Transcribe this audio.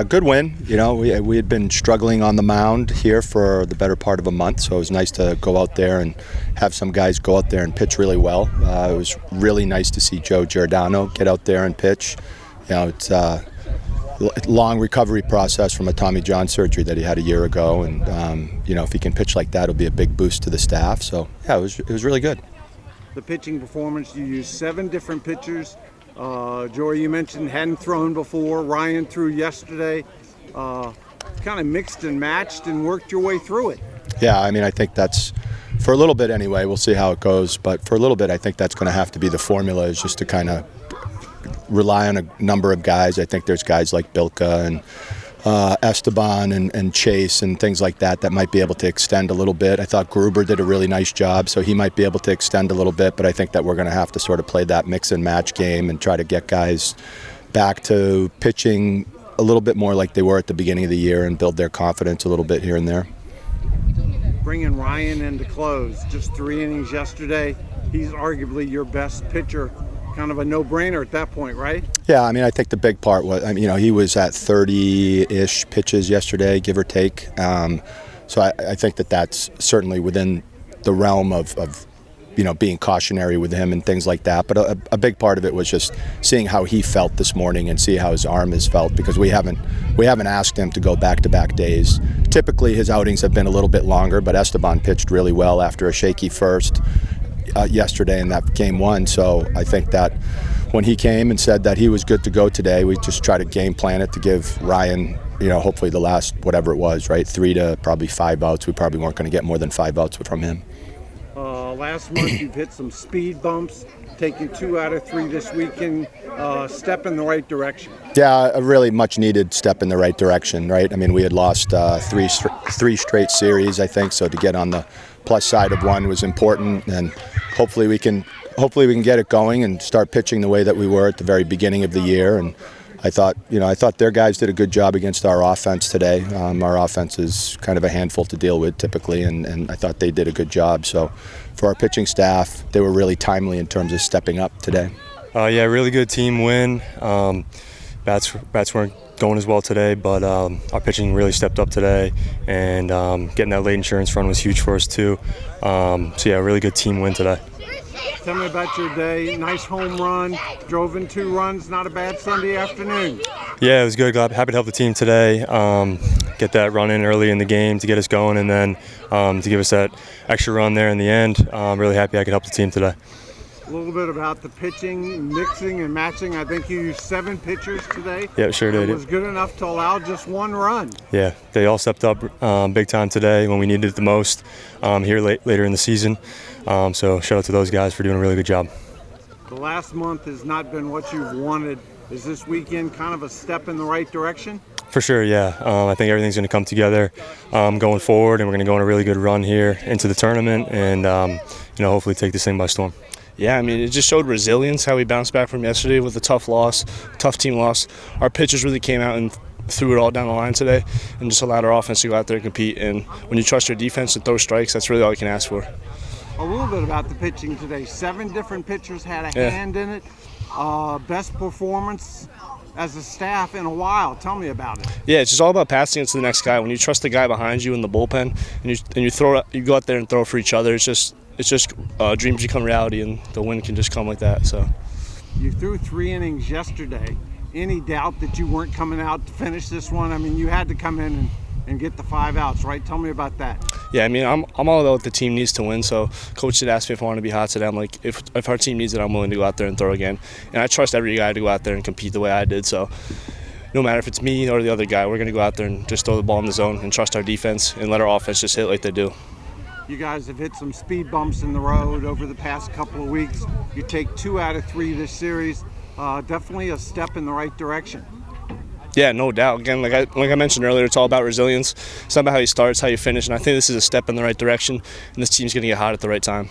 Good win. You know, we had been struggling on the mound here for the better part of a month, so it was nice to go out there and have some guys go out there and pitch really well. It was really nice to see Joe Giordano get out there and pitch. You know, it's a long recovery process from a Tommy John surgery that he had a year ago, and you know, if he can pitch like that, it'll be a big boost to the staff. So yeah, it was really good. The pitching performance, you used 7 different pitchers. Joey, you mentioned hadn't thrown before. Ryan threw yesterday. Kind of mixed and matched and worked your way through it. Yeah, I mean, I think that's, for a little bit anyway, we'll see how it goes, but for a little bit I think that's going to have to be the formula, is just to kind of rely on a number of guys. I think there's guys like Bilka and Esteban and Chase and things like that might be able to extend a little bit. I thought Gruber did a really nice job, so he might be able to extend a little bit, but I think that we're going to have to sort of play that mix and match game and try to get guys back to pitching a little bit more like they were at the beginning of the year and build their confidence a little bit here and there. Bringing Ryan in to close, just 3 innings yesterday. He's arguably your best pitcher. Kind of a no-brainer at that point, right? Yeah, I mean, I think the big part was, I mean, you know, he was at 30-ish pitches yesterday, give or take. So I think that that's certainly within the realm of you know, being cautionary with him and things like that. But a big part of it was just seeing how he felt this morning and see how his arm has felt, because we haven't asked him to go back-to-back days. Typically, his outings have been a little bit longer, but Esteban pitched really well after a shaky first yesterday in that game 1. So I think that when he came and said that he was good to go today, we just try to game plan it to give Ryan, you know, hopefully the last, whatever it was, right, 3 to probably 5 outs. We probably weren't going to get more than 5 outs from him. Last month you've hit some speed bumps, taking 2 out of 3 this weekend. Step in the right direction. Yeah, a really much needed step in the right direction, right? I mean, we had lost three straight series, I think, so to get on the plus side of one was important, and hopefully we can get it going and start pitching the way that we were at the very beginning of the year. And I thought their guys did a good job against our offense today. Our offense is kind of a handful to deal with typically, and I thought they did a good job. So for our pitching staff, they were really timely in terms of stepping up today. Yeah, really good team win. Bats weren't going as well today, but our pitching really stepped up today, and getting that late insurance run was huge for us too. So yeah, really good team win today. Tell me about your day. Nice home run, drove in 2 runs, not a bad Sunday afternoon. Yeah, it was good. Happy to help the team today. Get that run in early in the game to get us going, and then to give us that extra run there in the end. Really happy I could help the team today. A little bit about the pitching, mixing and matching. I think you used 7 pitchers today. Yeah, sure did. It was good enough to allow just 1 run. Yeah, they all stepped up big time today when we needed it the most here later in the season. So shout out to those guys for doing a really good job. The last month has not been what you've wanted. Is this weekend kind of a step in the right direction? For sure, yeah. I think everything's going to come together going forward, and we're going to go on a really good run here into the tournament, and you know, hopefully take this thing by storm. Yeah, I mean, it just showed resilience, how we bounced back from yesterday with a tough team loss. Our pitchers really came out and threw it all down the line today and just allowed our offense to go out there and compete. And when you trust your defense to throw strikes, that's really all you can ask for. A little bit about the pitching today. 7 different pitchers had a hand in it. Best performance as a staff in a while. Tell me about it. Yeah, it's just all about passing it to the next guy. When you trust the guy behind you in the bullpen and you go out there and throw for each other, it's just dreams become reality, and the win can just come like that. So, you threw 3 innings yesterday. Any doubt that you weren't coming out to finish this one? I mean, you had to come in and get the 5 outs, right? Tell me about that. Yeah, I mean, I'm all about what the team needs to win. So, coach did ask me if I want to be hot today. I'm like, if our team needs it, I'm willing to go out there and throw again. And I trust every guy to go out there and compete the way I did. So, no matter if it's me or the other guy, we're going to go out there and just throw the ball in the zone and trust our defense and let our offense just hit like they do. You guys have hit some speed bumps in the road over the past couple of weeks. You take 2 out of 3 this series. Definitely a step in the right direction. Yeah, no doubt. Again, like I mentioned earlier, it's all about resilience. It's not about how you start, it's how you finish. And I think this is a step in the right direction, and this team's going to get hot at the right time.